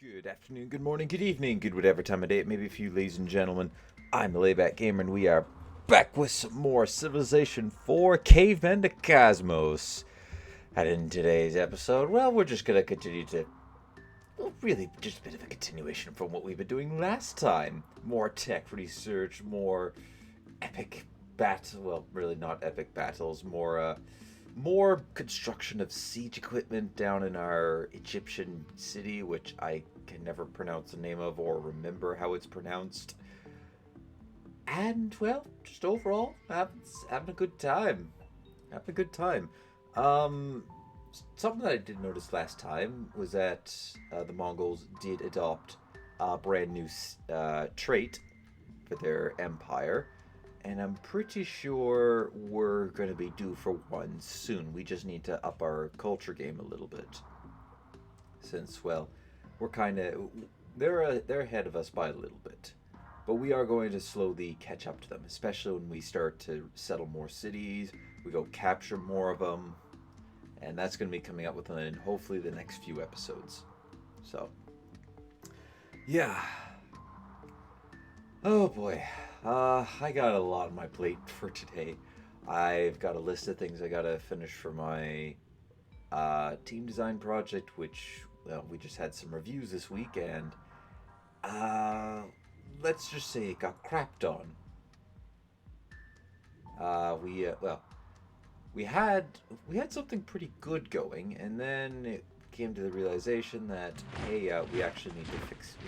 Good afternoon, good morning, good evening, good whatever time of day it may be for you, ladies and gentlemen. I'm the Layback Gamer, and we are back with some more Civilization 4 Cavemen to Cosmos. And in today's episode, well, we're just going to continue to, well, really just a bit of a continuation from what we've been doing last time. More tech research, more epic battle, well, really not epic battles, more construction of siege equipment down in our Egyptian city, which I can never pronounce the name of or remember how it's pronounced. And, well, just overall, having a good time. Having a good time. Um, Something that I did notice last time was that the Mongols did adopt a brand new trait for their empire, and I'm pretty sure we're going to be due for one soon. We just need to up our culture game a little bit, since well, we're kind of they're ahead of us by a little bit, but we are going to slowly catch up to them, especially when we start to settle more cities. We go capture more of them, and that's going to be coming up within hopefully the next few episodes. So yeah. Oh boy. I got a lot on my plate for today. I've got a list of things I gotta finish for my team design project, which, well, we just had some reviews this week, and uh, let's just say it got crapped on. Well, we had we had something pretty good going, and then it came to the realization that hey, we actually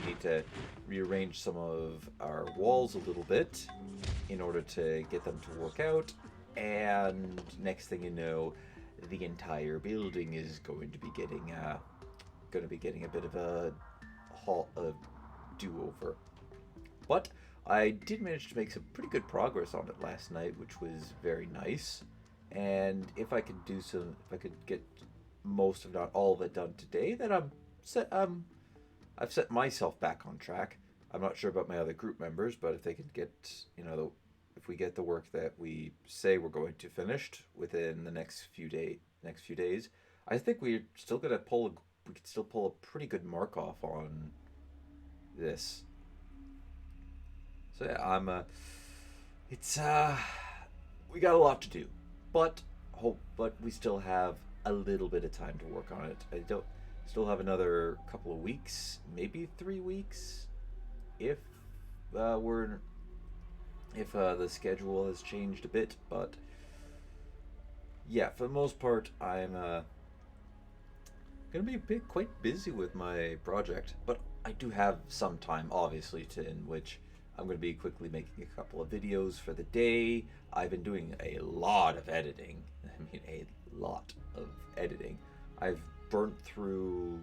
need to rearrange some of our walls a little bit in order to get them to work out. And next thing you know, the entire building is going to be getting a bit of a do over. But I did manage to make some pretty good progress on it last night, which was very nice. And if I could get most, if not all of it done today, then I'm set. I've set myself back on track. I'm not sure about my other group members, but if they can get, if we get the work that we say we're going to finished within the next few days, I think we could still pull a pretty good mark off on this. So yeah, it's we got a lot to do, but but we still have a little bit of time to work on it. I don't still have another couple of weeks, maybe 3 weeks, if we're if the schedule has changed a bit. But yeah, for the most part, I'm gonna be quite busy with my project, but I do have some time, obviously, to in which I'm gonna be quickly making a couple of videos for the day. I've been doing a lot of editing. I mean, a lot of editing. I've burnt through,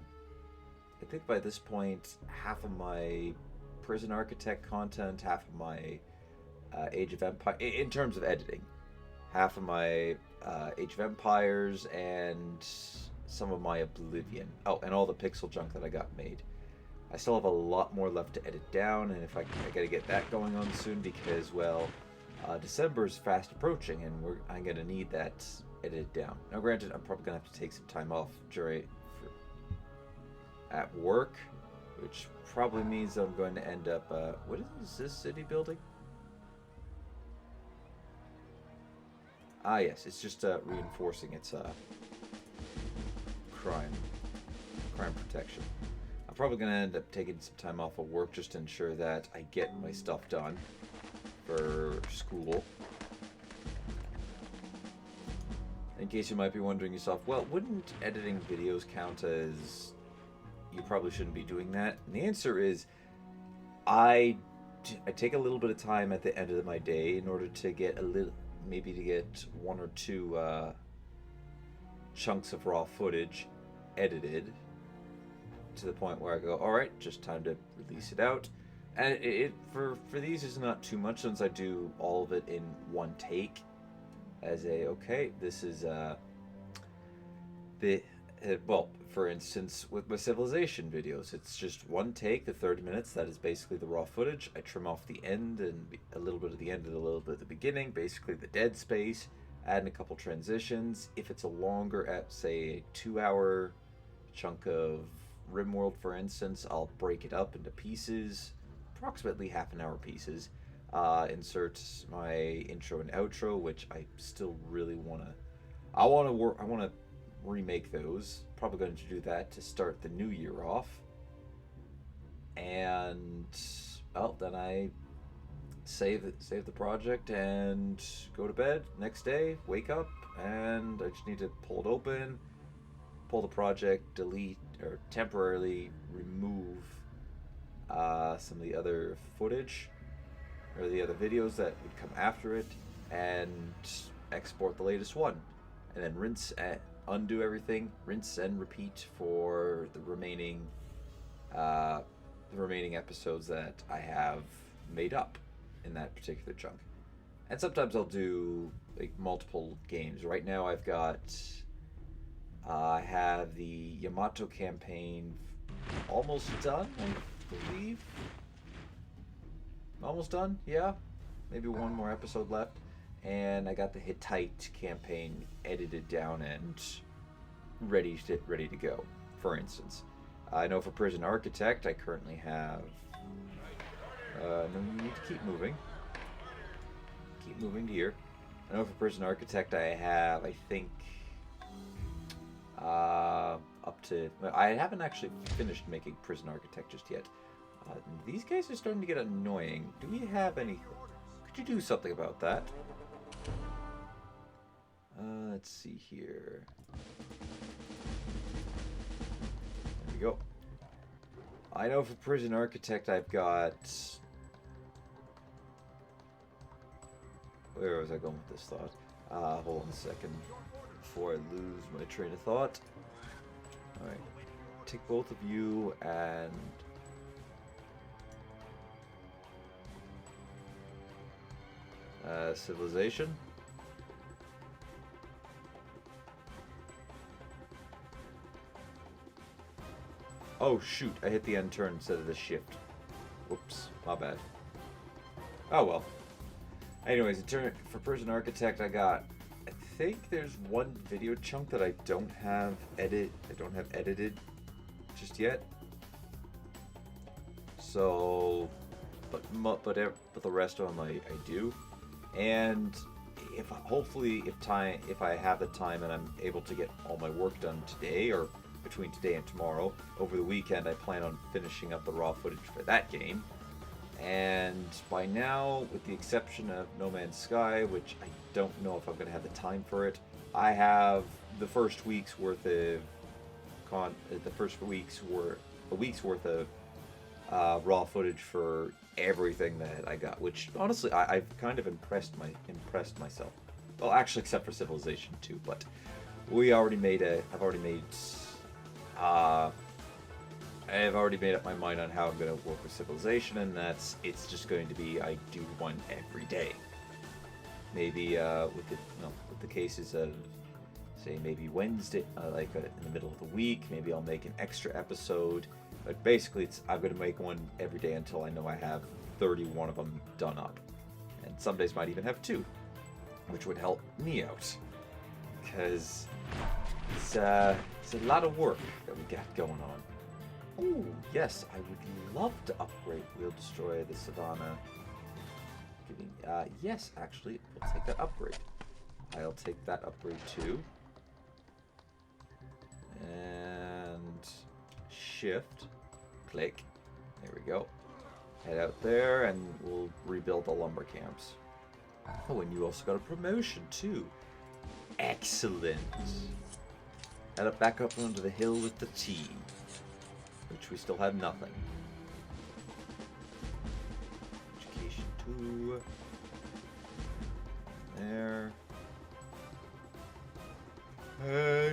I think by this point, half of my prison architect content, half of my Age of Empire in terms of editing, half of my Age of Empires, and some of my Oblivion. Oh, and all the pixel junk that I got made. I still have a lot more left to edit down, and if I gotta get that going on soon because, well, December is fast approaching, and I'm gonna need that edited down. Now, granted, I'm probably gonna have to take some time off at work, which probably means I'm going to end up. What is this city building? Ah, yes, it's just reinforcing its crime crime protection. I'm probably going to end up taking some time off of work just to ensure that I get my stuff done for school. In case you might be wondering yourself, well, wouldn't editing videos count as you probably shouldn't be doing that? And the answer is I I take a little bit of time at the end of my day in order to get maybe to get one or two chunks of raw footage edited to the point where I go, all right, just time to release it out. And for these is not too much since I do all of it in one take. As a okay, this is the well, for instance, with my civilization videos, it's just one take, the 30 minutes. That is basically the raw footage. I trim off the end and a little bit of the end and a little bit of the beginning, basically the dead space. Add in a couple transitions. If it's a longer, at say a 2 hour chunk of RimWorld, for instance, I'll break it up into pieces, approximately half an hour pieces. Insert my intro and outro, which I still really want to. I want to work. I want to remake those. Probably going to do that to start the new year off. And then I save the project and go to bed. Next day, wake up, and I just need to pull it open, pull the project, delete or temporarily remove some of the other footage or the other videos that would come after it, and export the latest one, and then rinse and undo everything, rinse and repeat for the remaining episodes that I have made up in that particular chunk. And sometimes I'll do like multiple games. Right now I have the Yamato campaign almost done, I believe. Almost done, yeah. Maybe one more episode left. And I got the Hittite campaign edited down and ready to go, for instance. I know for Prison Architect, I currently have... no, you need to keep moving. Keep moving to here. I know for Prison Architect, I have, I think... up to... I haven't actually finished making Prison Architect just yet. These guys are starting to get annoying. Do we have any... Could you do something about that? Let's see here. There we go. I know for Prison Architect I've got... Where was I going with this thought? Hold on a second before I lose my train of thought. Alright. Take both of you and... Civilization. Oh shoot, I hit the end turn instead of the shift. Whoops, my bad. Oh well. Anyways, for Prison Architect I think there's one video chunk that I don't have edited just yet. So, but the rest of them I do. And if I have the time and I'm able to get all my work done today or between today and tomorrow, over the weekend I plan on finishing up the raw footage for that game. And by now, with the exception of No Man's Sky, which I don't know if I'm going to have the time for it, I have the first week's worth of a week's worth of raw footage for everything that I got, which honestly I've kind of impressed myself. Well, actually, except for Civilization 2, but I've already made up my mind on how I'm going to work with Civilization, and it's just going to be I do one every day. Maybe with the cases of say maybe Wednesday, in the middle of the week, maybe I'll make an extra episode. But basically, I'm going to make one every day until I know I have 31 of them done up. And some days might even have 2, which would help me out. Because it's a lot of work that we got going on. Oh, yes, I would love to upgrade Wheel Destroyer the Savannah. Yes, actually, we'll take that upgrade. I'll take that upgrade too. And shift, click, there we go. Head out there and we'll rebuild the lumber camps. Oh, and you also got a promotion too. Excellent. Head up back up onto the hill with the team, which we still have nothing. Education 2. There.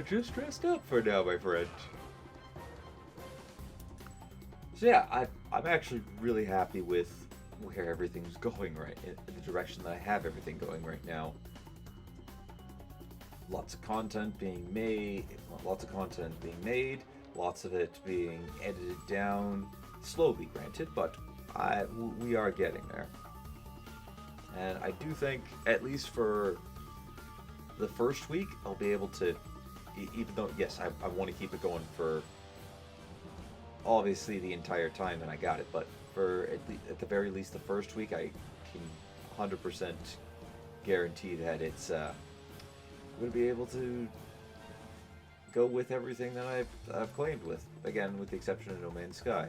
Just dressed up for now, my friend. So yeah, I'm actually really happy with where everything's going in the direction that I have everything going right now. Lots of content being made, lots of it being edited down, slowly granted, but we are getting there. And I do think, at least for the first week, I'll be able to, even though, yes, I want to keep it going for obviously the entire time that I got it, but for at the very least the first week, I can 100% guarantee that it's going to be able to go with everything that I've claimed with. Again, with the exception of No Man's Sky.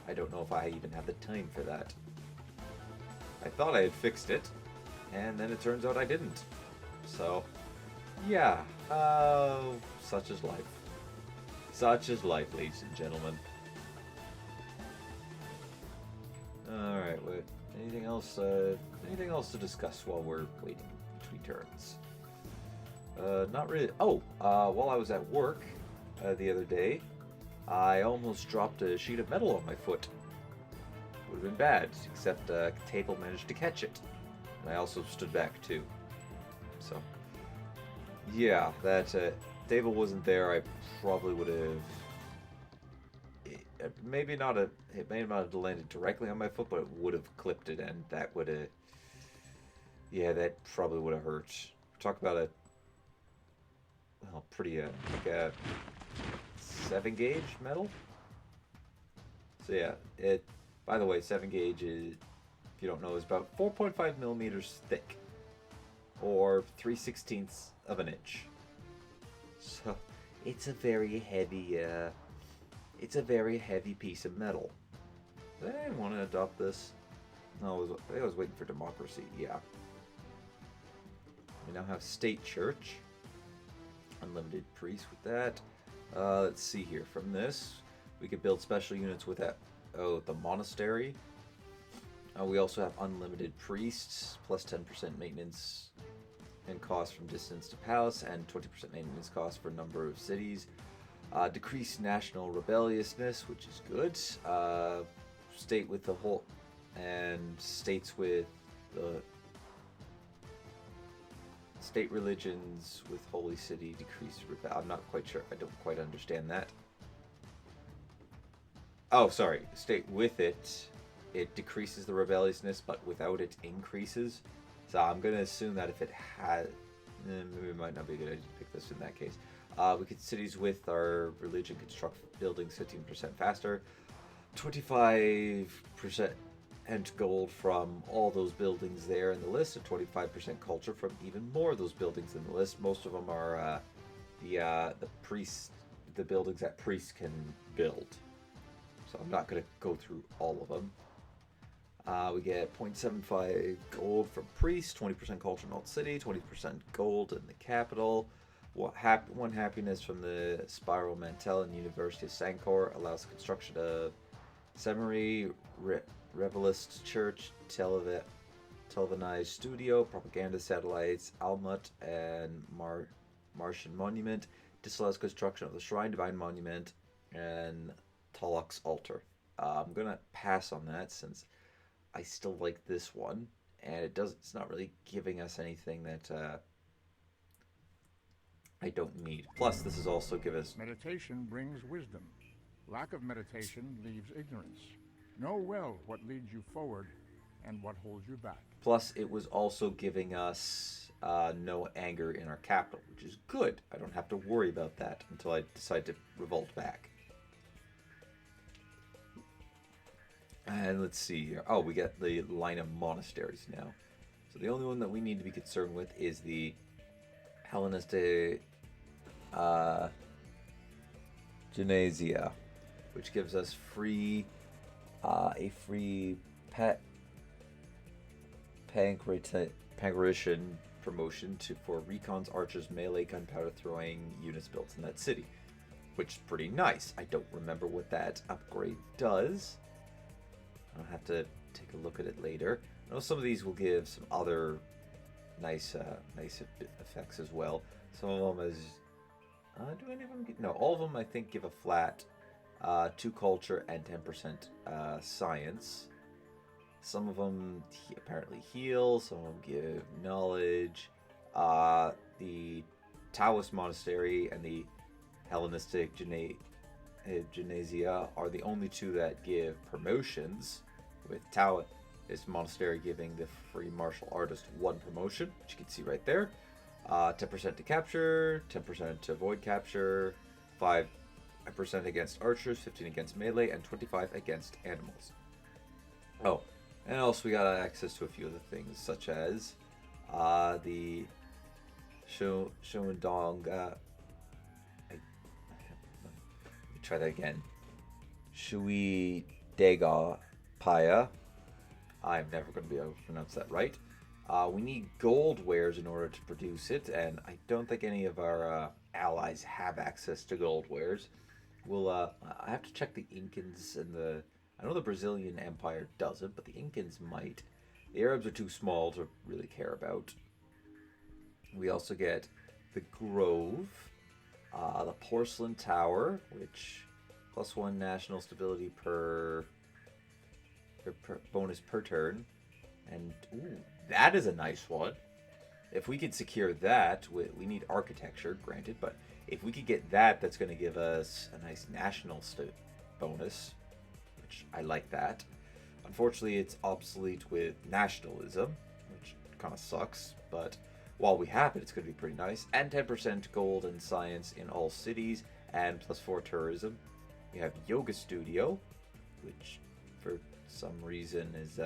I don't know if I even have the time for that. I thought I had fixed it, and then it turns out I didn't. So, yeah, such is life. Such is life, ladies and gentlemen. Alright, wait. Anything else to discuss while we're waiting between turns? Not really. Oh, while I was at work the other day, I almost dropped a sheet of metal on my foot. Would have been bad, except a table managed to catch it. And I also stood back too. So, yeah, that table wasn't there. I probably would have. Maybe not a. It may not have landed directly on my foot, but it would have clipped it, and that would have. Yeah, that probably would have hurt. Talk about a. Well, pretty like a 7-gauge metal. So yeah, it. By the way, 7-gauge is, if you don't know, is about 4.5 millimeters thick, or 3/16 of an inch. So it's a very heavy. It's a very heavy piece of metal. Did I want to adopt this? No, I was waiting for democracy. Yeah. We now have state church. Unlimited priest with that. Let's see here. From this, we could build special units with that. Oh, the monastery. We also have unlimited priests, plus 10% maintenance and cost from distance to palace, and 20% maintenance cost for number of cities. Decreased national rebelliousness, which is good. State with the whole, and states with the state religions with Holy City decreased rebel. I'm not quite sure. I don't quite understand that. Oh, sorry. State with it, it decreases the rebelliousness, but without it increases. So I'm gonna assume that if it had, maybe it might not be a good idea to pick this in that case. We could cities with our religion construct buildings 15% faster, 25% and gold from all those buildings there in the list, and 25% culture from even more of those buildings in the list. Most of them are the priests, the buildings that priests can build. So I'm not going to go through all of them. We get 0.75 gold from priests, 20% culture in Alt City, 20% gold in the capital. One happiness from the Spiral Mantel and University of Sancor allows the construction of Seminary, Revelist Church, Televised Studio, Propaganda Satellites, Almut, and Martian Monument. Disallows construction of the Shrine, Divine Monument, and Tolok's Altar. I'm gonna pass on that since I still like this one, and it's not really giving us anything that I don't need. Plus, this is also give us... Meditation brings wisdom. Lack of meditation leaves ignorance. Know well what leads you forward and what holds you back. Plus, it was also giving us no anger in our capital, which is good. I don't have to worry about that until I decide to revolt back. And let's see here. Oh, we got the line of monasteries now. So the only one that we need to be concerned with is the Hellenistic Gymnasia, which gives us a free Pancration promotion for recons, archers, melee, gunpowder throwing units built in that city, which is pretty nice. I don't remember what that upgrade does. I'll have to take a look at it later. I know some of these will give some other nice effects as well. Some of them is... do any of them get... No, all of them I think give a flat 2 culture and 10% science. Some of them apparently heal, some of them give knowledge. The Taoist Monastery and the Hellenistic Gymnasia are the only two that give promotions, with Taoist Monastery giving the free martial artist 1 promotion, which you can see right there. 10% to capture, 10% to avoid capture, 5 5% against archers, 15 against melee, and 25 against animals. Oh, and also we got access to a few other things, such as the Showendong. Let me try that again. Shui Dega Paya. I'm never going to be able to pronounce that right. We need gold wares in order to produce it, and I don't think any of our allies have access to gold wares. We'll I have to check the Incans and the. I know the Brazilian Empire doesn't, but the Incans might. The Arabs are too small to really care about. We also get the Grove, the Porcelain Tower, which +1 national stability per bonus per turn, and ooh, that is a nice one. If we could secure that, we need architecture, granted, but if we could get that, that's going to give us a nice national bonus, which I like that. Unfortunately, it's obsolete with nationalism, which kind of sucks, but while we have it, it's going to be pretty nice. And 10% gold and science in all cities, and +4 tourism. We have Yoga Studio, which for some reason is,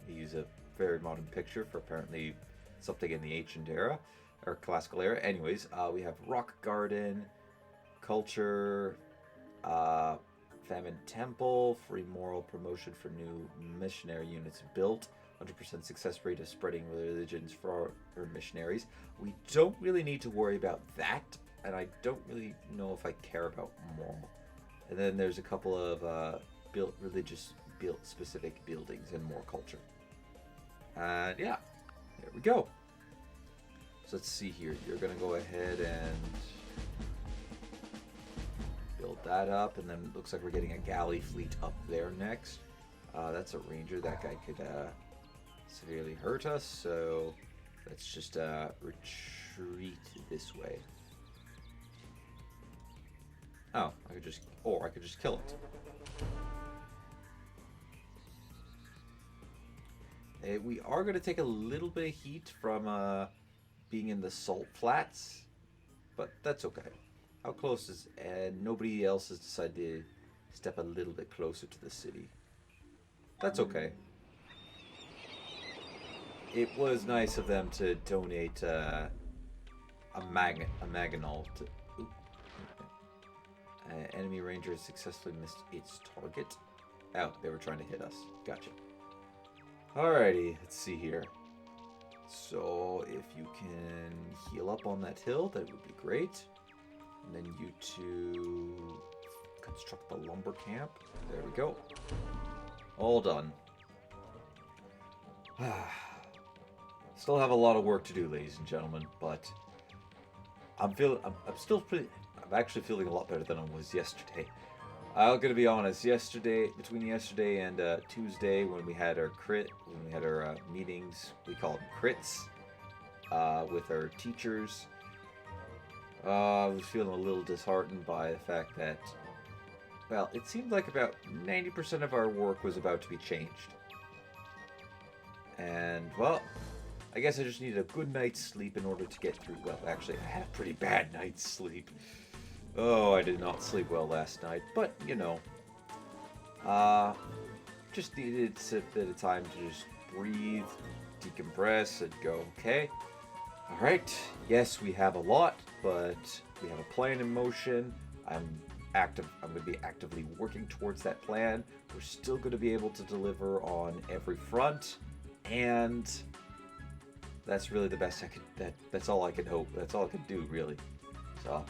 we use a very modern picture for apparently something in the ancient era, or classical era. Anyways, we have Rock Garden, Culture, Famine Temple, free moral promotion for new missionary units built, 100% success rate of spreading religions for our missionaries. We don't really need to worry about that, and I don't really know if I care about moral. And then there's a couple of religious specific buildings and more culture. And yeah, there we go. So let's see here. You're gonna go ahead and build that up, and then it looks like we're getting a galley fleet up there next. That's a ranger. That guy could severely hurt us, so let's just retreat this way. Oh, I could just kill it. We are going to take a little bit of heat from being in the salt flats, but that's okay. How close is... And nobody else has decided to step a little bit closer to the city. That's okay. It was nice of them to donate a mangonel to... enemy ranger successfully missed its target. Oh, they were trying to hit us. Gotcha. Alrighty, let's see here. So, if you can heal up on that hill, that would be great. And then you two construct the lumber camp. There we go. All done. Still have a lot of work to do, ladies and gentlemen, but I'm actually feeling a lot better than I was yesterday. I'm gonna be honest. Between yesterday and Tuesday, when we had our meetings, we call them crits, with our teachers. I was feeling a little disheartened by the fact that, well, it seemed like about 90% of our work was about to be changed. And, well, I guess I just needed a good night's sleep in order to get through. Well, actually, I had a pretty bad night's sleep. Oh, I did not sleep well last night, but, you know, just needed a bit of time to just breathe, decompress, and go, okay. Alright, yes, we have a lot, but we have a plan in motion. I'm going to be actively working towards that plan. We're still going to be able to deliver on every front, and that's really the best I could, that's all I can hope. That's all I can do, really. So,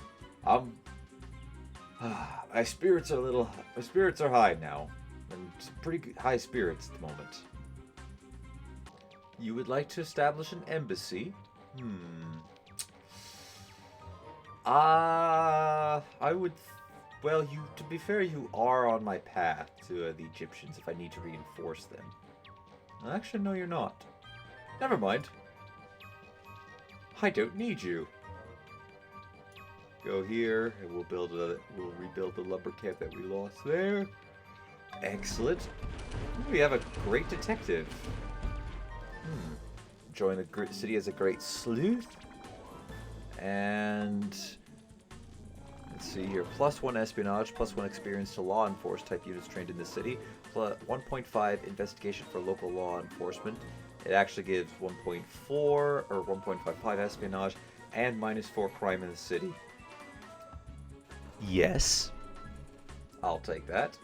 my spirits are high now, and pretty high spirits at the moment. You would like to establish an embassy? I would. Well, to be fair, you are on my path to the Egyptians if I need to reinforce them. Actually, no, you're not. Never mind. I don't need you. Go here, and we'll rebuild the lumber camp that we lost there. Excellent. We have a great detective. Join the city as a great sleuth. And Let's see here. +1 espionage, +1 experience to law enforcement type units trained in the city, plus 1.5 investigation for local law enforcement. It actually gives 1.4 or 1.55 espionage and -4 crime in the city. Yes. I'll take that.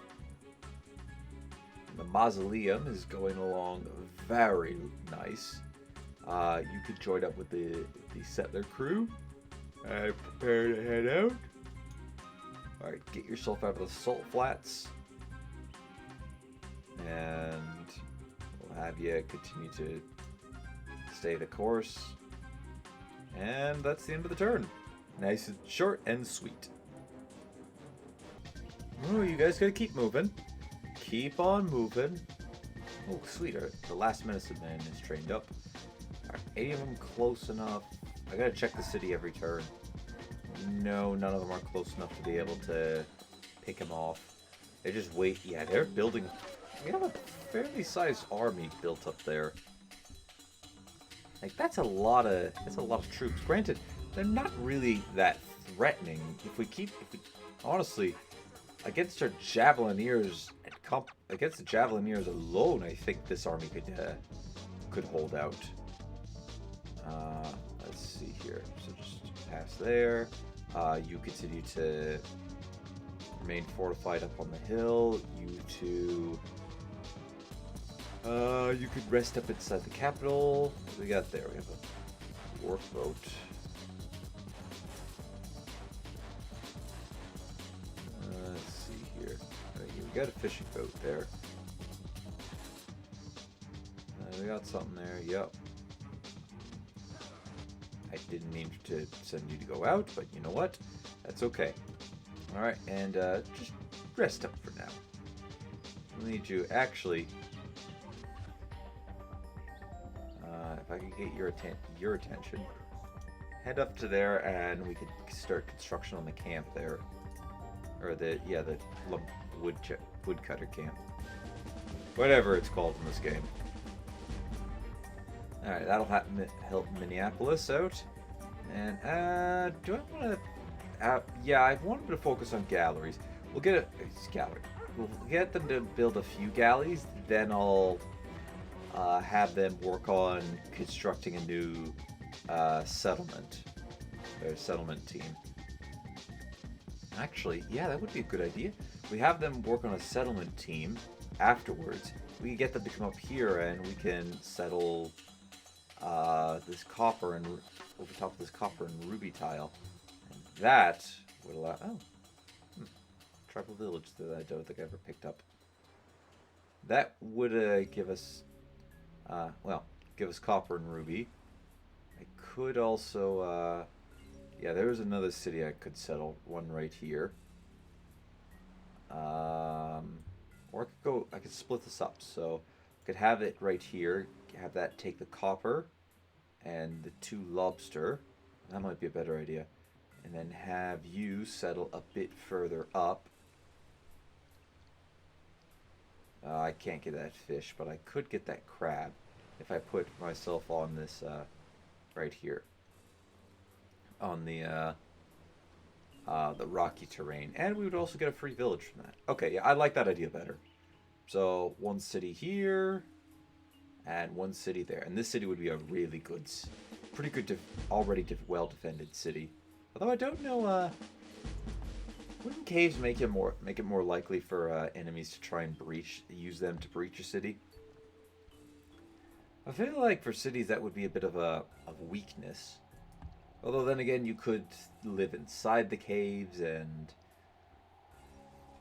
The mausoleum is going along very nice. You could join up with the settler crew. Prepare to head out. Alright, get yourself out of the salt flats. And we'll have you continue to stay the course. And that's the end of the turn. Nice and short and sweet. Oh, you guys gotta keep moving. Keep on moving. Oh, sweet. The last medicine man is trained up. Are any of them close enough? I gotta check the city every turn. No, none of them are close enough to be able to pick him off. They just wait. Yeah, they're building. We have a fairly sized army built up there. Like that's a lot of troops. Granted, they're not really that threatening. If we honestly, against our javelineers against the javelineers alone, I think this army could hold out. Let's see here. So just pass there. You continue to remain fortified up on the hill. You two. You could rest up inside the capital. What do we got there? We have a wharf boat. Let's see here. Right here. We got a fishing boat there. We got something there. Yep. I didn't mean to send you to go out, but you know what? That's okay. Alright, and just rest up for now. We'll need you actually. If I could get your attention, head up to there, and we could start construction on the camp there, or the woodcutter camp, whatever it's called in this game. All right, that'll help Minneapolis out. And do I want to? Yeah, I wanted to focus on galleries. We'll get We'll get them to build a few galleys, then I'll have them work on constructing a new settlement team. Actually, yeah, that would be a good idea. We have them work on a settlement team afterwards. We can get them to come up here and we can settle this copper and over top of this copper and ruby tile. And that would allow tribal village that I don't think I ever picked up. That would give us give us copper and ruby. I could also, yeah, there's another city I could settle, one right here. Or I could split this up, so I could have it right here, have that take the copper and the 2 lobster. That might be a better idea. And then have you settle a bit further up. I can't get that fish, but I could get that crab if I put myself on this right here on the rocky terrain, and we would also get a free village from that. Okay, yeah, I like that idea better. So 1 city here and 1 city there, and this city would be a really good, pretty good, already well defended city. Although I don't know, wouldn't caves make it more likely for enemies to try and use them to breach a city? I feel like for cities that would be a bit of a weakness. Although then again, you could live inside the caves and...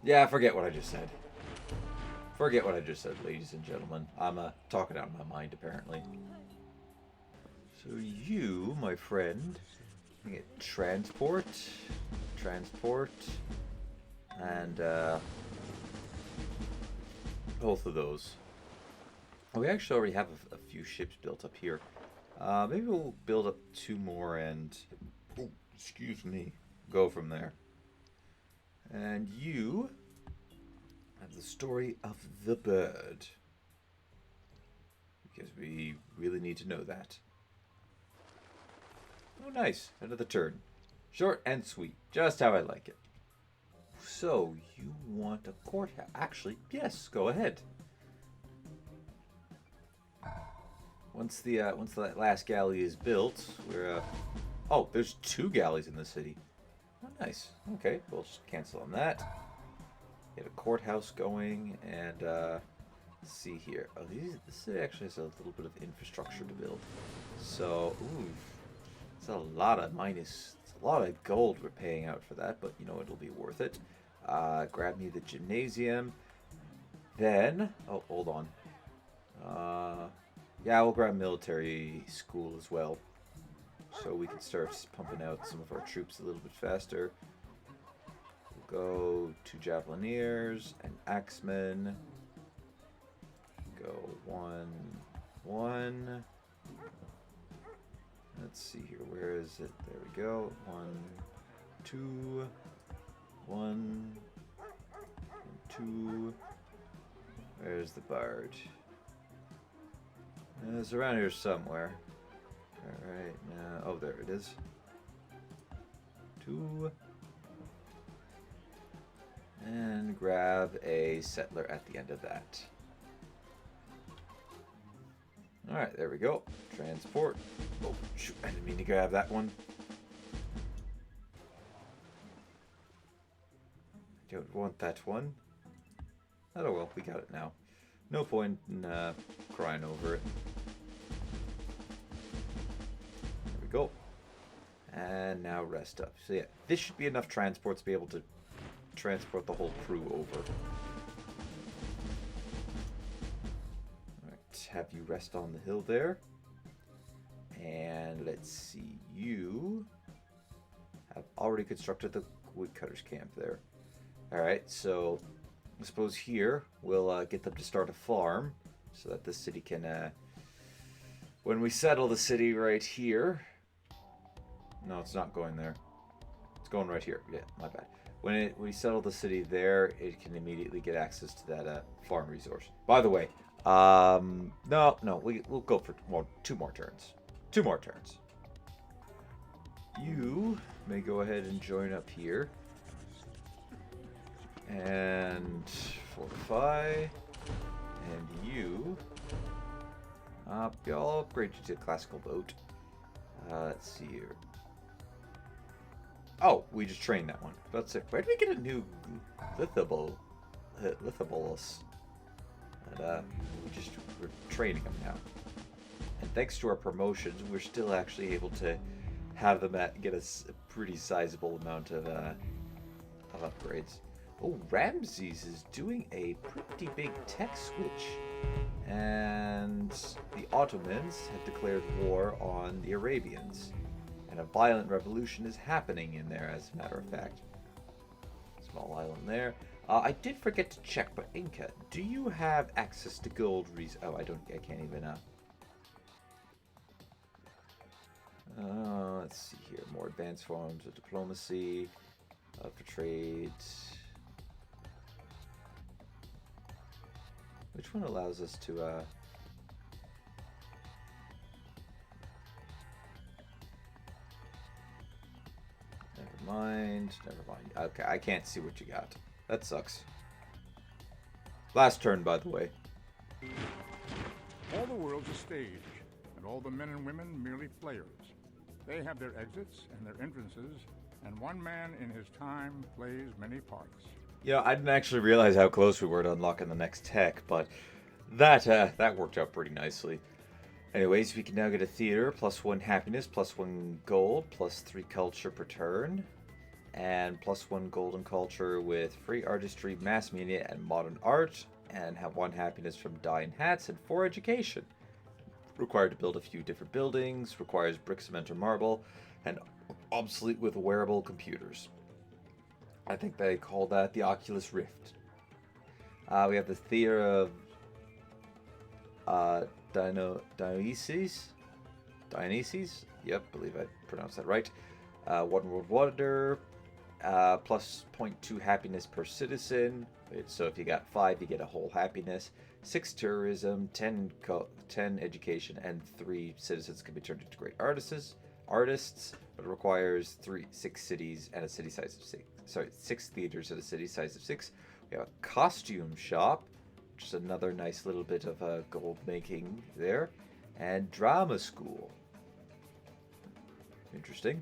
Yeah, forget what I just said. Forget what I just said, ladies and gentlemen. I'm talking out of my mind, apparently. So you, my friend, you get transport, and both of those. Oh, we actually already have a few ships built up here. Maybe we'll build up 2 more and, oh, excuse me, go from there. And you have the story of the bird, because we really need to know that. Oh, nice. Another turn. Short and sweet. Just how I like it. so you want a courthouse? Actually, yes. Go ahead. Once the last galley is built, we're oh, there's 2 galleys in the city. Oh, nice. Okay, we'll just cancel on that. Get a courthouse going, and let's see here. Oh, this actually has a little bit of infrastructure to build. So, ooh, it's a lot of minus. It's a lot of gold we're paying out for that, but you know it'll be worth it. Grab me the gymnasium. Then, oh, hold on. Yeah, we'll grab military school as well, so we can start pumping out some of our troops a little bit faster. We'll go 2 javelineers and axemen. Go 1, 1. Let's see here. Where is it? There we go. 1, 2, 1, 2. Where's the bard? It's around here somewhere. Alright, now. Oh, there it is. 2. And grab a settler at the end of that. Alright, there we go. Transport. Oh, shoot, I didn't mean to grab that one. Don't want that one. Oh well, we got it now. No point in crying over it. There we go. And now rest up. So yeah, this should be enough transports to be able to transport the whole crew over. Alright, have you rest on the hill there. And let's see, you have already constructed the woodcutters camp there. Alright, so I suppose here we'll get them to start a farm so that the city can, when we settle the city right here. No, it's not going there. It's going right here. Yeah, my bad. When we settle the city there, it can immediately get access to that farm resource. By the way, no, we'll go for 2 more turns. 2 more turns. You may go ahead and join up here. And fortify. And you. I'll upgrade you to a classical boat. Let's see here. Oh, we just trained that one. That's it. Where did we get a new Lithobolus? And we're training them now. And thanks to our promotions, we're still actually able to have them get a pretty sizable amount of upgrades. Oh, Ramses is doing a pretty big tech switch. And the Ottomans have declared war on the Arabians. And a violent revolution is happening in there, as a matter of fact. Small island there. I did forget to check, but Inca, do you have access to gold Oh, I can't even, let's see here. More advanced forms of diplomacy. For trade. Which one allows us to, Never mind. Okay, I can't see what you got. That sucks. Last turn, by the way. All the world's a stage, and all the men and women merely players. They have their exits and their entrances, and one man in his time plays many parts. You know, I didn't actually realize how close we were to unlocking the next tech, but that worked out pretty nicely. Anyways, we can now get a theater, +1 happiness, +1 gold, +3 culture per turn, and +1 golden culture with free artistry, mass media, and modern art, and have 1 happiness from dye and hats, and 4 education. Required to build a few different buildings, requires brick, cement, or marble, and obsolete with wearable computers. I think they call that the Oculus Rift. We have the Theater of Dionysus? Yep, believe I pronounced that right. 1 world wonder, plus 0.2 happiness per citizen. So if you got 5, you get a whole happiness. 6 tourism, 10 education, and 3 citizens can be turned into great artists. But it requires 6 cities and a city size of six theaters at a city size of 6. We have a costume shop, which is another nice little bit of gold making there, and drama school. Interesting.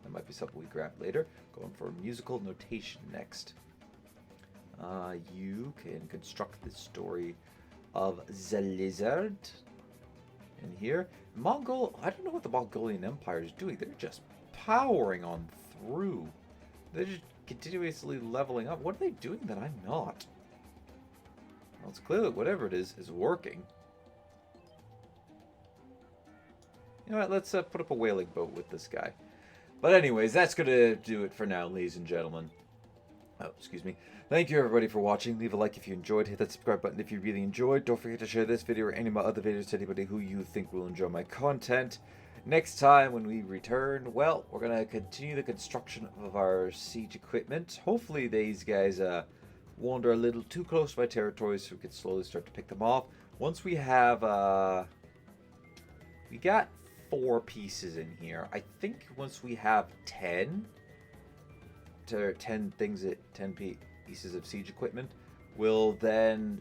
That might be something we grab later. Going for musical notation next. You can construct the story of the lizard in here. I don't know what the Mongolian Empire is doing. They're just powering on through. They're just continuously leveling up. What are they doing that I'm not? Well, it's clear that whatever it is working. You know what, let's put up a whaling boat with this guy. But anyways, that's going to do it for now, ladies and gentlemen. Oh, excuse me. Thank you, everybody, for watching. Leave a like if you enjoyed. Hit that subscribe button if you really enjoyed. Don't forget to share this video or any of my other videos to anybody who you think will enjoy my content. Next time, when we return, well, we're going to continue the construction of our siege equipment. Hopefully, these guys wander a little too close to my territory so we can slowly start to pick them off. Once we have... we got 4 pieces in here. I think once we have 10 pieces of siege equipment, we'll then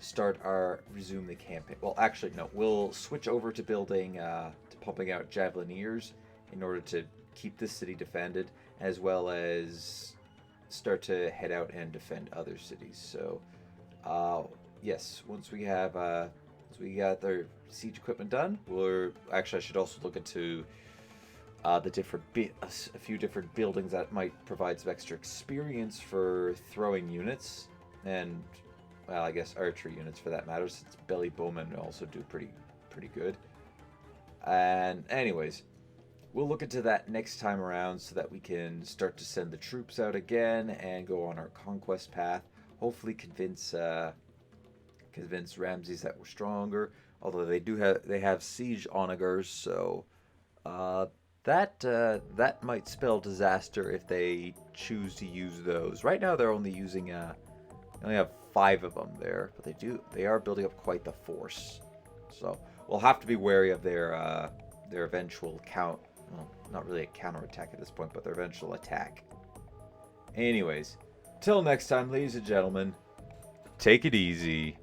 resume the campaign. Well, actually, no. We'll switch over to building, to pumping out javelineers in order to keep this city defended, as well as start to head out and defend other cities. So, yes, once we have, got their siege equipment done, I should also look into a few different buildings that might provide some extra experience for throwing units, and well, I guess archery units for that matter, since belly bowmen also do pretty good. And anyways, we'll look into that next time around so that we can start to send the troops out again and go on our conquest path. Hopefully convince Ramses that we're stronger. Although they have siege onagers, so that might spell disaster if they choose to use those. Right now they're only using they only have 5 of them there, but they are building up quite the force. So we'll have to be wary of their eventual not really a counterattack at this point, but their eventual attack. Anyways, till next time, ladies and gentlemen, take it easy.